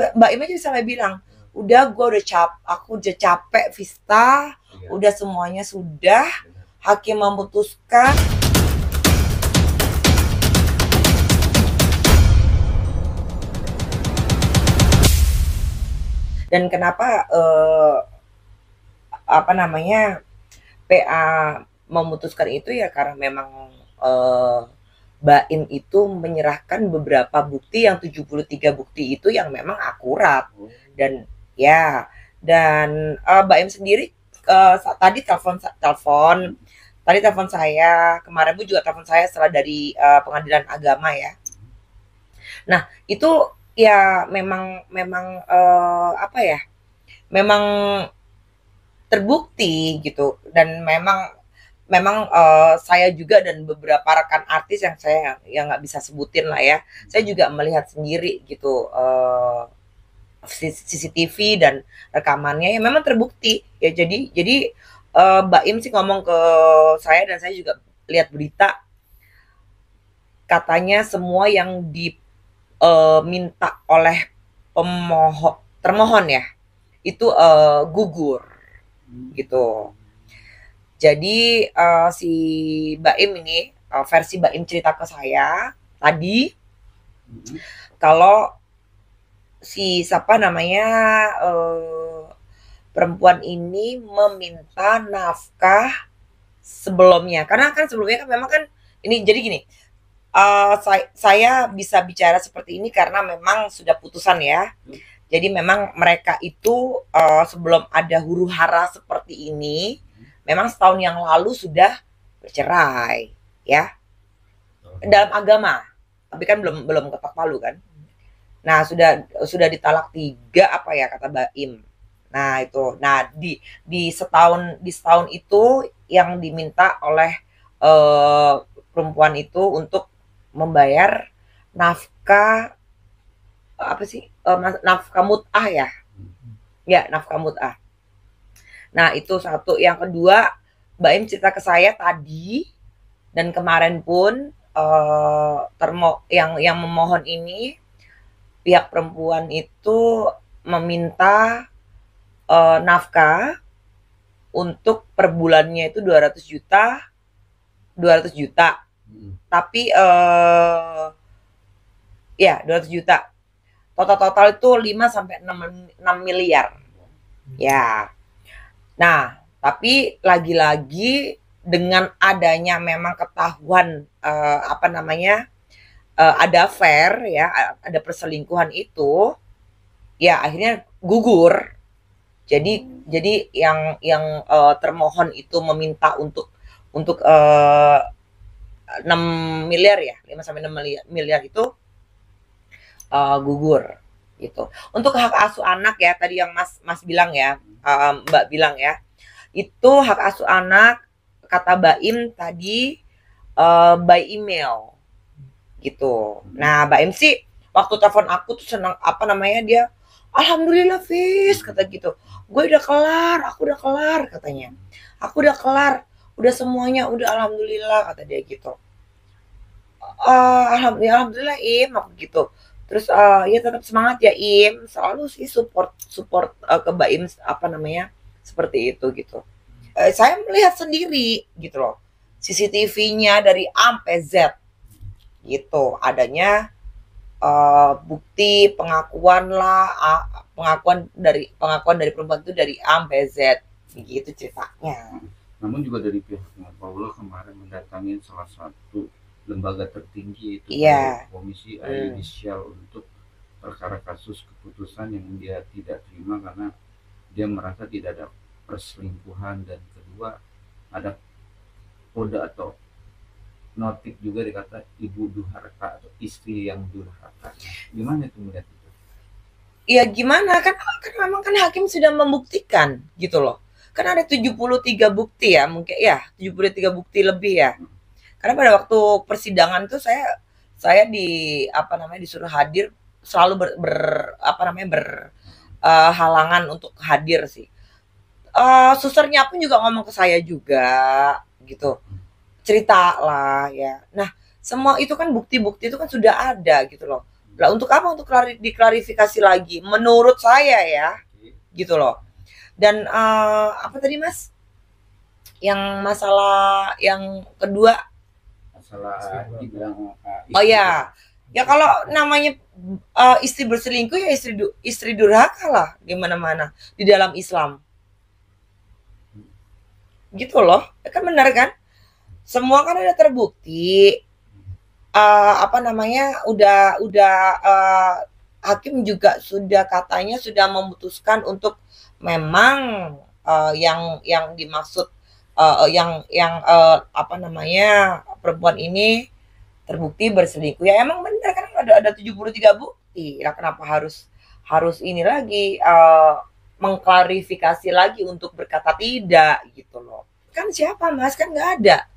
Mbak Im aja sampai bilang, udah gue aku udah capek Vista, udah semuanya sudah, hakim memutuskan. Dan kenapa apa namanya PA memutuskan itu ya karena memang Baim itu menyerahkan beberapa bukti yang 73 bukti itu yang memang akurat. Dan ya, dan Baim sendiri tadi telepon saya, kemarin pun juga telepon saya setelah dari pengadilan agama ya. Nah, itu ya memang apa ya? Memang terbukti gitu, dan memang saya juga dan beberapa rekan artis yang saya yang nggak bisa sebutin lah ya, saya juga melihat sendiri gitu CCTV dan rekamannya yang memang terbukti ya. Jadi Mbak Im sih ngomong ke saya dan saya juga lihat berita, katanya semua yang diminta oleh termohon ya itu gugur gitu. Jadi si Baim ini versi Baim cerita ke saya tadi kalau si siapa namanya perempuan ini meminta nafkah sebelumnya, karena kan sebelumnya kan memang kan ini jadi gini, saya bisa bicara seperti ini karena memang sudah putusan ya. Jadi memang mereka itu sebelum ada huru-hara seperti ini, memang setahun yang lalu sudah bercerai ya dalam agama, tapi kan belum ketok palu kan. Nah sudah ditalak 3 apa ya kata Baim. Nah itu, nah di setahun itu yang diminta oleh perempuan itu untuk membayar nafkah apa sih nafkah mut'ah ya, nafkah mut'ah. Nah itu satu. Yang kedua, Mbak Im cerita ke saya tadi dan kemarin pun yang memohon ini, pihak perempuan itu meminta nafkah untuk per bulannya itu 200 juta. Tapi ya 200 juta. Total itu 5 sampai 6 miliar. Ya. Nah, tapi lagi-lagi dengan adanya memang ketahuan apa namanya ada affair ya, ada perselingkuhan itu, ya akhirnya gugur. Jadi yang termohon itu meminta untuk 6 miliar ya, 5 sampai 6 miliar itu gugur gitu. Untuk hak asuh anak ya, tadi yang Mas bilang ya, Mbak bilang ya, itu hak asuh anak kata Baim tadi by email gitu. Nah Baim sih waktu telepon aku tuh senang, apa namanya, dia alhamdulillah Fis kata gitu, gue udah kelar, aku udah kelar katanya, aku udah kelar, udah semuanya udah alhamdulillah kata dia gitu. Alhamdulillah Im aku gitu. Terus ya tetap semangat ya Im, selalu sih support ke Baim apa namanya seperti itu gitu. Saya melihat sendiri gitu loh, CCTV-nya dari A sampai Z gitu, adanya bukti pengakuan dari perempuan itu dari A sampai Z begitu ceritanya. Namun juga dari pihaknya Paula kemarin mendatangi salah satu lembaga tertinggi itu Komisi Yudisial untuk perkara kasus keputusan yang dia tidak terima karena dia merasa tidak ada perselingkuhan, dan kedua ada kode atau notif juga dikata ibu durhaka atau istri yang durhaka. Gimana itu melihat itu? Ya gimana kan memang kan hakim sudah membuktikan gitu loh. Kan ada 73 bukti ya, mungkin ya 73 bukti lebih ya. Karena pada waktu persidangan tuh saya apa namanya disuruh hadir, selalu halangan untuk hadir sih. Susternya pun juga ngomong ke saya juga gitu, cerita lah ya. Nah semua itu kan bukti-bukti itu kan sudah ada gitu loh. Lah untuk apa? Untuk diklarifikasi lagi. Menurut saya ya, gitu loh. Dan apa tadi Mas? Yang masalah yang kedua, masalah dibilang oh ya, ya kalau namanya istri berselingkuh ya istri durhaka lah di mana-mana di dalam Islam. Gitu loh, kan benar kan? Semua kan udah terbukti. Apa namanya? Udah hakim juga sudah katanya sudah memutuskan untuk memang yang dimaksud yang apa namanya perempuan ini terbukti berselingkuh ya emang benar kan ada 73 bukti lah kenapa harus ini lagi mengklarifikasi lagi untuk berkata tidak gitu loh kan siapa Mas kan nggak ada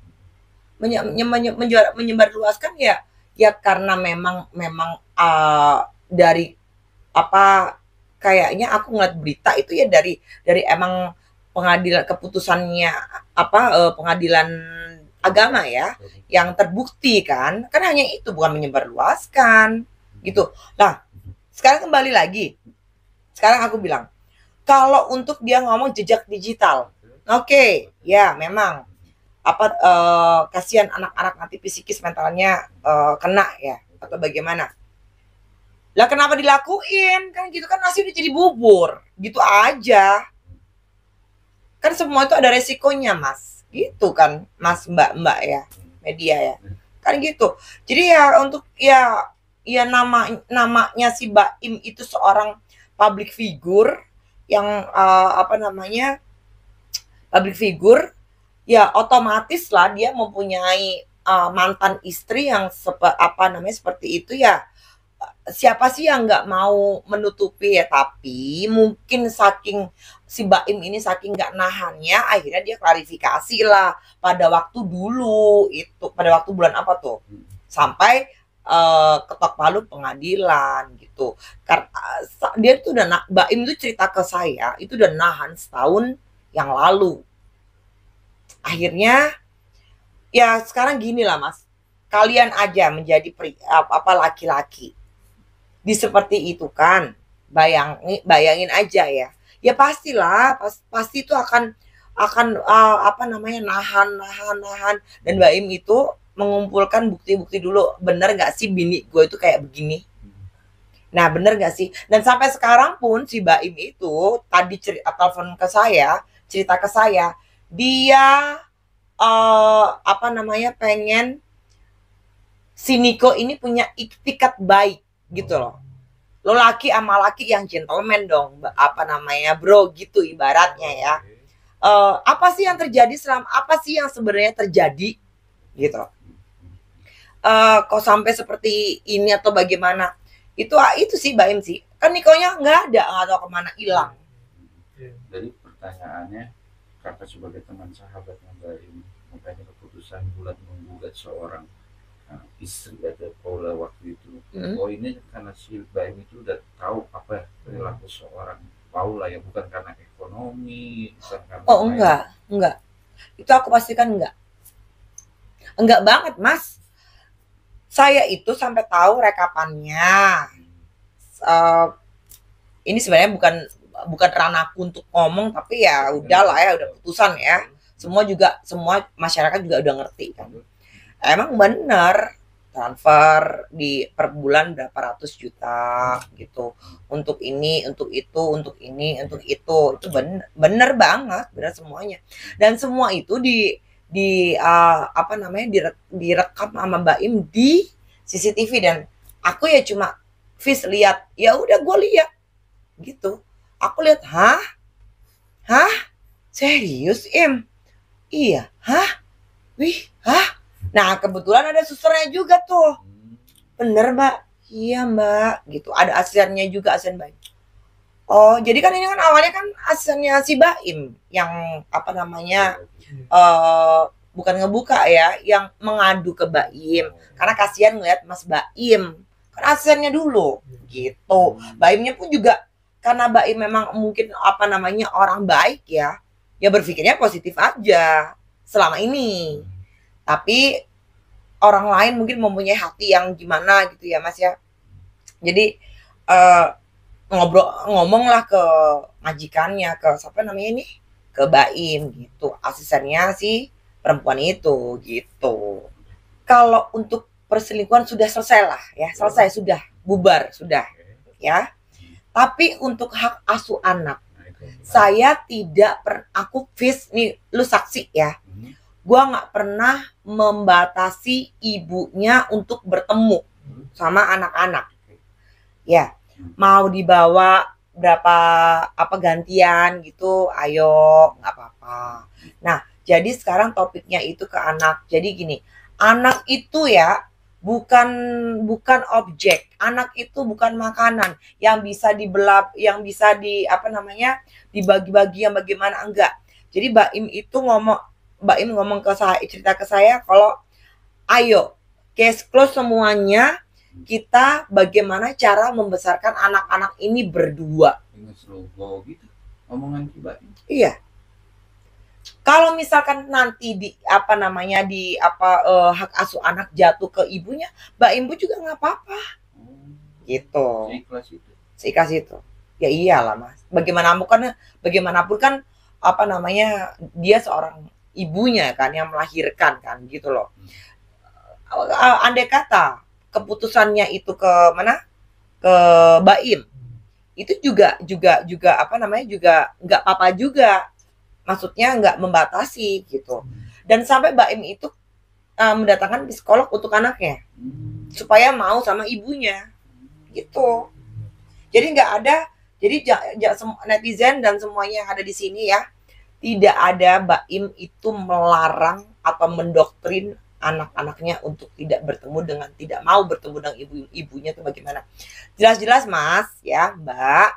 menyebarluaskan ya karena memang dari apa kayaknya aku ngeliat berita itu ya dari emang pengadilan keputusannya apa pengadilan agama ya yang terbukti kan hanya itu bukan menyebarluaskan gitu. Nah, sekarang kembali lagi. Sekarang aku bilang kalau untuk dia ngomong jejak digital, oke, ya memang apa kasihan anak-anak nanti psikis mentalnya kena ya atau bagaimana. Lah kenapa dilakuin? Kan gitu kan nasi udah jadi bubur. Gitu aja. Kan semua itu ada resikonya Mas gitu kan Mas mbak ya media ya kan gitu jadi ya untuk ya namanya si Baim itu seorang public figure yang apa namanya public figure ya otomatis lah dia mempunyai mantan istri yang apa namanya seperti itu ya siapa sih yang nggak mau menutupi ya tapi mungkin saking si Baim ini saking nggak nahannya akhirnya dia klarifikasi lah pada waktu dulu itu pada waktu bulan apa tuh sampai ketok palu pengadilan gitu karena dia tuh udah Baim itu cerita ke saya itu udah nahan setahun yang lalu akhirnya ya sekarang gini lah Mas kalian aja menjadi apa laki-laki di seperti itu kan bayangin aja ya pastilah pasti itu akan apa namanya nahan dan Baim itu mengumpulkan bukti-bukti dulu bener nggak sih bini gue itu kayak begini nah bener nggak sih dan sampai sekarang pun si Baim itu tadi telepon ke saya cerita ke saya dia apa namanya pengen si Niko ini punya iktikat baik gitu loh lo laki sama laki yang gentleman dong apa namanya bro gitu ibaratnya ya apa sih yang terjadi selama apa sih yang sebenarnya terjadi gitu kok sampai seperti ini atau bagaimana itu sih Baim sih kan Nikonya nggak tahu kemana hilang dari pertanyaannya kakak sebagai teman sahabatnya Baim makanya keputusan bulat menggugat seorang istri ada Paula waktu itu oh ini karena si Baim itu udah tahu apa perilaku seorang Paula ya bukan karena ekonomi bukan karena oh enggak itu aku pastikan enggak banget Mas saya itu sampai tahu rekapannya ini sebenarnya bukan ranahku untuk ngomong tapi ya udahlah ya udah putusan ya semua masyarakat juga udah ngerti kan emang bener transfer di per bulan berapa ratus juta gitu untuk ini untuk itu untuk ini untuk itu bener banget bener semuanya dan semua itu di apa namanya direkam sama Baim di CCTV dan aku ya cuma lihat ya udah gue lihat gitu aku lihat hah serius iya wih nah kebetulan ada susternya juga tuh bener Mbak iya Mbak gitu ada asistennya juga asisten Baim oh jadi kan ini kan awalnya kan asistennya si Baim yang apa namanya bukan ngebuka ya yang mengadu ke Baim karena kasihan ngeliat Mas Baim kan asistennya dulu gitu Baimnya pun juga karena Baim memang mungkin apa namanya orang baik ya berpikirnya positif aja selama ini tapi orang lain mungkin mempunyai hati yang gimana gitu ya Mas ya Jadi ngomonglah ke majikannya, ke siapa namanya ini, ke Baim gitu, asistennya si perempuan itu gitu. Kalau untuk perselingkuhan sudah selesai lah ya, selesai, sudah bubar, sudah ya. Tapi untuk hak asuh anak, saya tidak pernah, aku Fis nih, lu saksi ya, gua nggak pernah membatasi ibunya untuk bertemu sama anak-anak ya. Mau dibawa berapa apa gantian gitu, ayo, nggak apa-apa. Nah, jadi sekarang topiknya itu ke anak. Jadi gini, anak itu ya bukan bukan objek. Anak itu bukan makanan yang bisa dibelah, yang bisa di apa namanya, dibagi-bagi yang bagaimana, enggak. Jadi Mbak Im ngomong ke saya, cerita ke saya kalau ayo case close semuanya, kita bagaimana cara membesarkan anak-anak ini berdua. Dengan slow gitu omongan Mbak. Iya. Kalau misalkan nanti di apa namanya, di apa hak asuh anak jatuh ke ibunya, Mbak Imbu juga nggak apa-apa. Gitu. Seikhlas itu. Ya iyalah Mas. Bagaimanapun kan apa namanya, dia seorang ibunya kan yang melahirkan kan gitu loh. Andai kata keputusannya itu ke mana, ke Baim, itu juga apa namanya, juga nggak apa-apa juga, maksudnya nggak membatasi gitu. Dan sampai Baim itu mendatangkan psikolog untuk anaknya supaya mau sama ibunya gitu. Jadi nggak ada, jadi netizen dan semuanya yang ada di sini ya, tidak ada Baim itu melarang atau mendoktrin anak-anaknya untuk tidak bertemu dengan, tidak mau bertemu dengan ibunya itu bagaimana. Jelas-jelas Mas ya Mbak,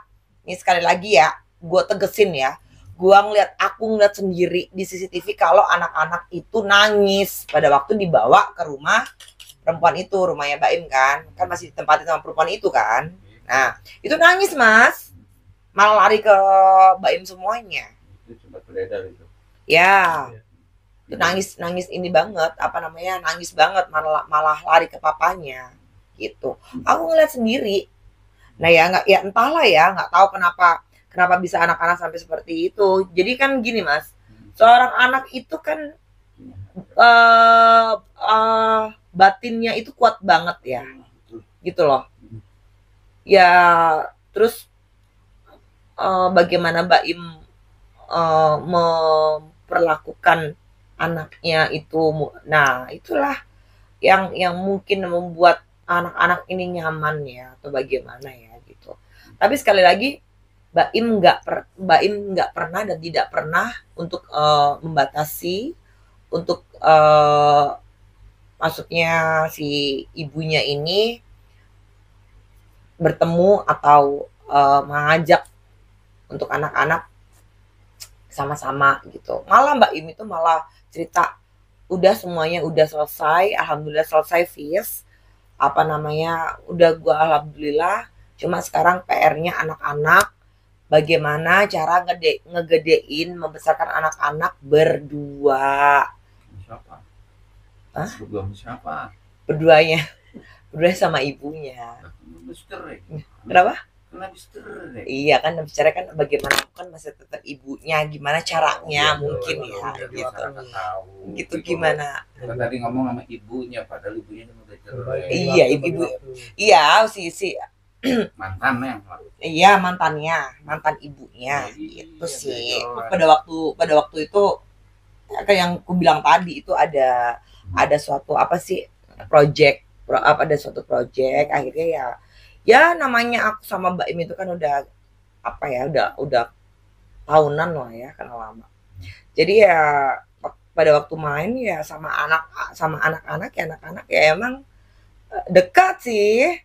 ini sekali lagi ya, gue tegesin ya, aku ngeliat sendiri di CCTV kalau anak-anak itu nangis pada waktu dibawa ke rumah perempuan itu, rumahnya Baim kan masih ditempatin sama perempuan itu kan. Nah itu nangis Mas, malah lari ke Baim semuanya. Itu sempat beredar itu. Ya. Itu nangis ini banget, apa namanya, nangis banget, malah lari ke papanya gitu. Aku ngeliat sendiri. Nah ya nggak, ya entahlah ya, nggak tahu kenapa bisa anak-anak sampai seperti itu. Jadi kan gini Mas, seorang anak itu kan batinnya itu kuat banget ya, gitu loh. Ya terus bagaimana Mbak Im memperlakukan anaknya itu, nah itulah yang mungkin membuat anak-anak ini nyaman ya, atau bagaimana ya gitu. Tapi sekali lagi Mbak Im nggak pernah dan tidak pernah untuk membatasi untuk maksudnya si ibunya ini bertemu atau mengajak untuk anak-anak sama-sama gitu. Malah Mbak Im itu malah cerita udah semuanya udah selesai, alhamdulillah selesai Fis, apa namanya, udah gua alhamdulillah, cuma sekarang PR-nya anak-anak, bagaimana cara ngegedein membesarkan anak-anak berdua. Siapa? Hah? Siapa? Berdua sama ibunya. Kenapa? Iya kan habis cerai kan bagaimana kan masih tetap ibunya, gimana caranya mungkin ya gitu. Gitu gimana? Kan tadi ngomong sama ibunya, padahal ibunya udah cerai. Iya ibu. Iya si mantannya. Iya mantan ibunya gitu sih. Pada waktu itu kayak yang aku bilang tadi itu ada suatu apa sih, ada suatu project akhirnya ya namanya aku sama Mbak Im itu kan udah apa ya, udah tahunan lah ya, karena lama. Jadi ya pada waktu main ya sama anak-anak ya emang dekat sih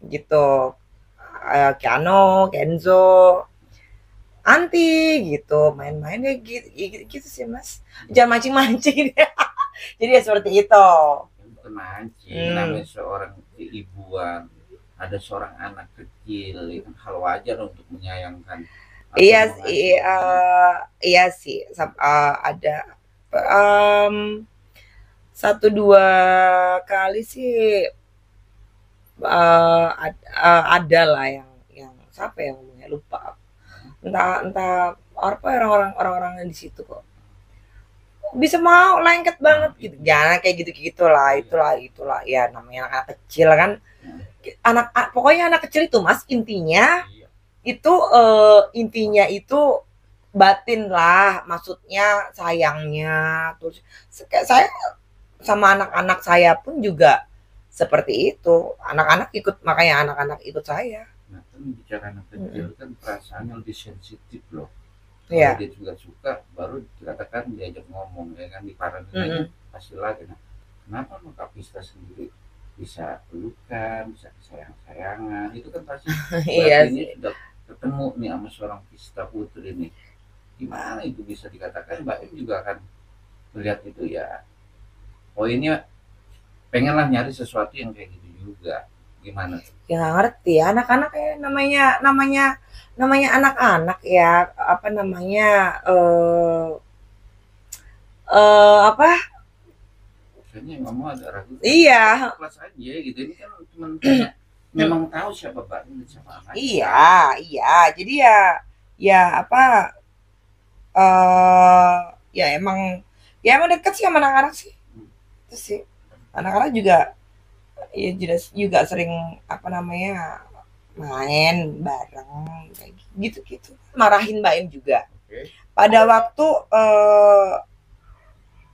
gitu. Keano, Kenzo, Anti gitu, main-mainnya gitu sih Mas. Jangan mancing-mancing. Jadi ya seperti itu. Bukan mancing, namanya seorang ibuan, ada seorang anak kecil, itu hal wajar untuk menyayangkan. Iya sih, ada 1-2 kali sih ada lah yang siapa yang ngomongnya lupa, entah entah apa orang-orang yang di situ kok bisa mau lengket banget gitu, jangan kayak gitu gitulah, itulah ya namanya anak kecil kan, pokoknya anak kecil itu mas intinya itu batin lah, maksudnya sayangnya. Terus saya sama anak-anak saya pun juga seperti itu, anak-anak ikut, makanya anak-anak ikut saya. Nah kan bicara anak kecil kan perasaannya lebih sensitif loh. Iya. Dia juga suka baru dikatakan diajak ngomong ya kan, diparanoid pasti lagi. Nah kenapa Kak Pista sendiri bisa pelukan, bisa sayang-sayangan, itu kan pasti Iya ini sih. sudah ketemu nih sama seorang Pista Putri nih, gimana itu bisa dikatakan Mbak Im juga akan melihat itu ya, poinnya pengenlah nyari sesuatu yang kayak gitu juga, gimana tuh? Ya nggak ngerti ya, anak-anak kayak namanya anak-anak ya, apa namanya, apa, Kayaknya kamu agak ragu. iya Kelas aja gitu, ini kan cuma memang tahu siapa Mbak Im dan siapa anaknya. iya jadi ya apa, ya emang deket sih sama anak-anak sih, itu sih. Anak-anak juga ya juga sering apa namanya main bareng kayak gitu-gitu, marahin Mbak Im juga. Pada waktu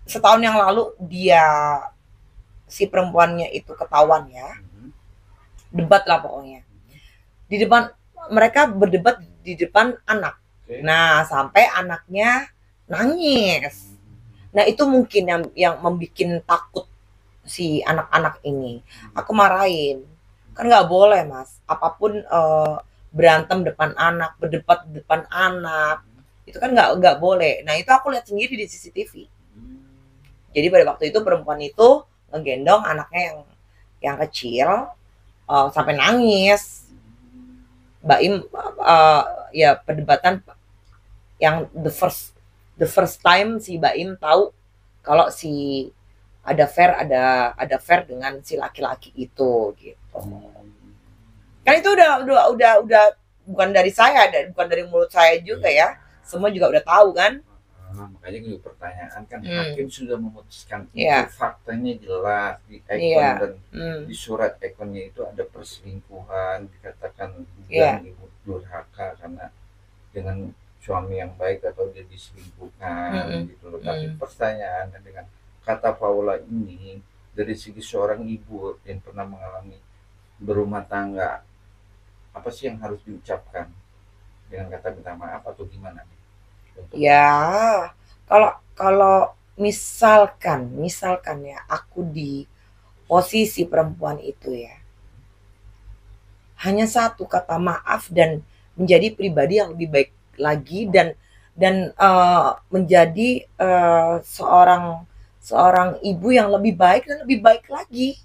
setahun yang lalu dia, si perempuannya itu ketahuan ya, debat lah pokoknya di depan, mereka berdebat di depan anak. Nah sampai anaknya nangis. Nah itu mungkin yang membuat takut si anak-anak ini. Aku marahin, kan nggak boleh mas, apapun berantem depan anak, berdebat depan anak, itu kan nggak boleh. Nah itu aku lihat sendiri di CCTV. Jadi pada waktu itu perempuan itu ngegendong anaknya yang kecil, sampai nangis. Mbak Im ya perdebatan yang the first time si Mbak Im tahu kalau si ada fair dengan si laki-laki itu gitu. Kan itu udah bukan dari saya, bukan dari mulut saya juga ya. Semua juga udah tahu kan. Makanya gue pertanyaan kan, hakim sudah memutuskan itu, faktanya jelas di dan di surat ekonnya itu ada perselingkuhan, dikatakan ibu durhaka karena dengan suami yang baik atau dia diselingkuhkan gitu loh. Tapi pertanyaan dengan kata Paula ini dari segi seorang ibu yang pernah mengalami berumah tangga, apa sih yang harus diucapkan dengan kata minta maaf atau gimana? Ya kalau misalkan ya aku di posisi perempuan itu ya, hanya satu kata maaf dan menjadi pribadi yang lebih baik lagi, dan menjadi seorang ibu yang lebih baik dan lebih baik lagi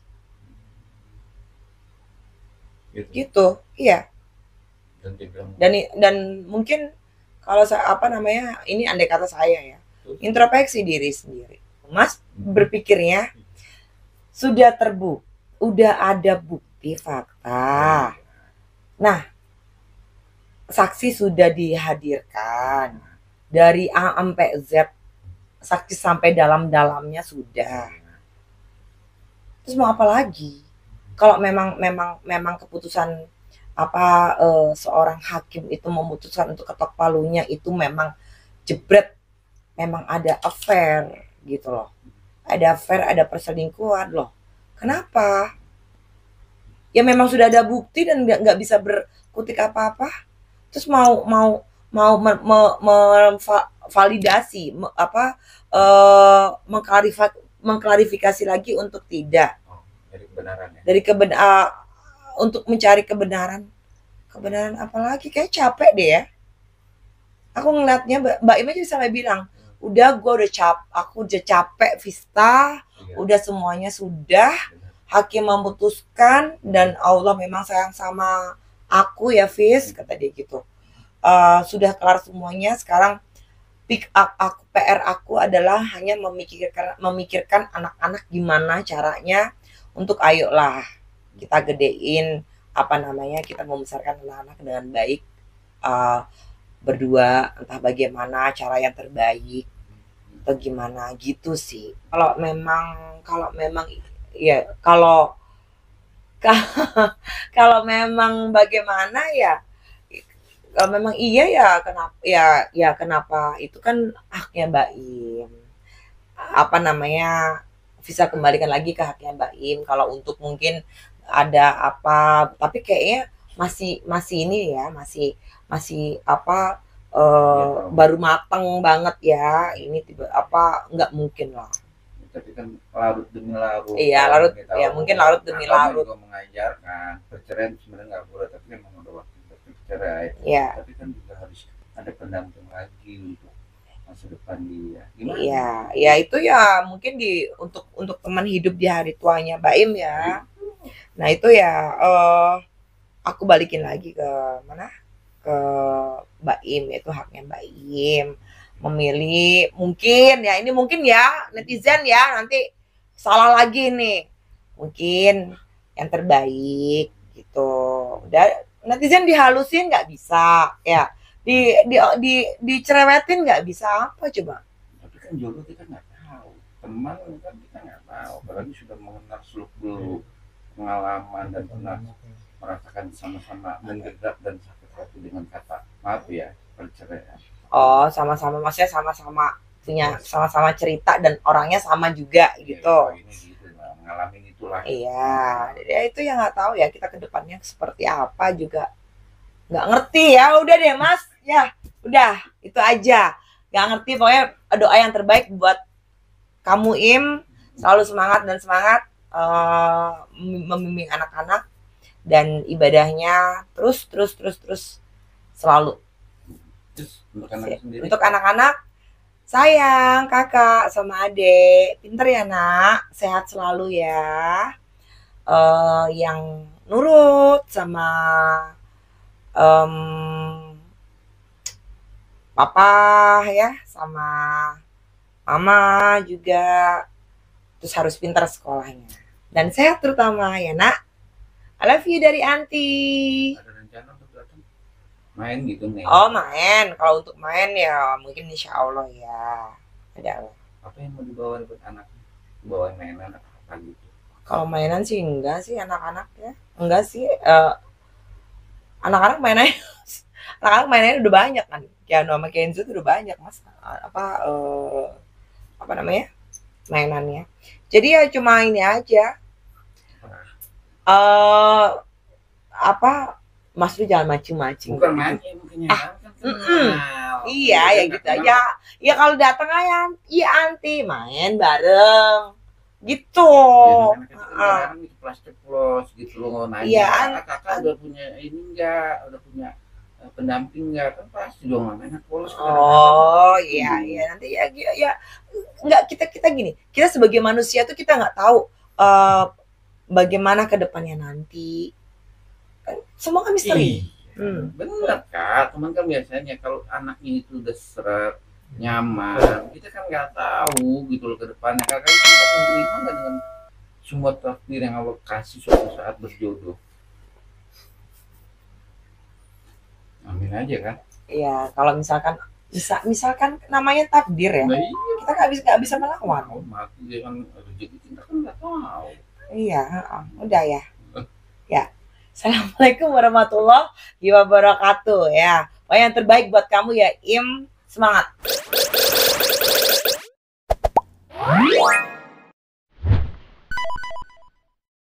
gitu. Iya. Dan mungkin kalau saya apa namanya, ini andai kata saya ya, introspeksi diri sendiri, mas, berpikirnya sudah udah ada bukti fakta. Nah saksi sudah dihadirkan dari A sampai Z, saksi sampai dalam-dalamnya sudah. Terus mau apa lagi? Kalau memang keputusan apa seorang hakim itu memutuskan untuk ketok palunya itu memang jebret, memang ada affair gitu loh, ada affair, ada perselingkuhan loh. Kenapa? Ya memang sudah ada bukti dan nggak bisa berkutik apa-apa. Terus mau validasi mengklarifikasi lagi untuk tidak dari untuk mencari kebenaran apa lagi, kayak capek deh ya. Aku ngeliatnya Mbak Im aja sampai bilang, udah aku udah capek Vista, udah semuanya sudah, hakim memutuskan dan Allah memang sayang sama aku ya Vis, kata dia gitu. Sudah kelar semuanya, sekarang PR aku adalah hanya memikirkan anak-anak gimana caranya untuk ayolah kita gedein, apa namanya, kita membesarkan anak-anak dengan baik, berdua, entah bagaimana cara yang terbaik atau gimana gitu sih. Kalau memang ya kalau memang bagaimana ya, kalau memang iya ya kenapa, itu kan haknya Mbak Im. Apa namanya, bisa kembalikan lagi ke haknya Mbak Im kalau untuk mungkin ada apa, tapi kayaknya masih ini ya, masih masih apa, baru mateng banget ya, ini tiba apa, nggak mungkin lah. Tapi kan larut demi larut. Iya, larut ya, mungkin larut demi larut. Juga mengajarkan perceraian sebenarnya nggak boleh, tapi memang udah waktu bercerai. Iya. Tapi kan juga harus ada pendamping lagi untuk masa depan dia. Gimana? Iya, ya itu ya mungkin untuk teman hidup di hari tuanya Mbak Im ya. Nah itu ya, aku balikin lagi ke mana, ke Mbak Im, itu haknya Mbak Im memilih. Mungkin ya, ini mungkin ya netizen ya nanti salah lagi nih, mungkin yang terbaik gitu. Udah, netizen dihalusin nggak bisa ya, dicerewetin nggak bisa, apa coba. Tapi kan jodoh kita nggak tahu, teman kan kita nggak tahu, apalagi sudah mengenal seluk beluk pengalaman dan pernah merasakan sama-sama menggerak dan sakit hati dengan kata maaf ya, perceraian. Oh, sama-sama, maksudnya sama-sama punya sama-sama cerita dan orangnya sama juga gitu. Ini gitu, mengalami itulah. Iya, ya itu yang nggak tahu ya, kita kedepannya seperti apa juga nggak ngerti ya. Udah deh Mas, ya udah itu aja. Nggak ngerti, pokoknya doa yang terbaik buat kamu Im, selalu semangat dan semangat membimbing anak-anak dan ibadahnya terus selalu. Terus Untuk anak-anak, sayang kakak sama adek, pinter ya nak, sehat selalu ya, yang nurut sama papa ya, sama mama juga, terus harus pintar sekolahnya dan sehat terutama ya nak. I love you dari Anti. Ada rencana untuk datang main gitu nih? Oh main, kalau untuk main ya mungkin insya Allah ya ada. Apa yang mau dibawa buat anak? Bawa mainan apa gitu? Kalau mainan sih enggak sih, anak-anak ya enggak sih, anak-anak mainannya anak-anak mainannya udah banyak kan, Keanu sama Kenzo tuh udah banyak Mas, apa namanya, mainannya. Jadi ya cuma ini aja, apa, Mas lu jangan mancing-mancing. Bukan mancing, mungkin kan iya ya gitu aja. Ya kalau datang aja, iya Anti main bareng gitu. Ceplos gitu loh, nanya. Iya, kakak udah punya ini enggak, udah punya pendamping enggak, kan pasti dong namanya polos. Oh iya nanti ya nggak, kita gini, kita sebagai manusia tuh kita nggak tahu bagaimana kedepannya nanti, semua kan misteri. Bener kak, teman kan biasanya kalau anaknya itu udah seret nyaman, kita kan nggak tahu gitu loh ke depannya. Kakak itu kan menerima nggak dengan semua takdir yang Allah kasih suatu saat berjodoh? Amin aja kan. Iya, kalau misalkan namanya takdir ya, nah, iya. Kita nggak bisa melawan. Mati dengan rezeki kita kan nggak tahu. Iya, udah ya. Ya, assalamualaikum warahmatullahi wabarakatuh ya. Yang terbaik buat kamu ya Im, semangat.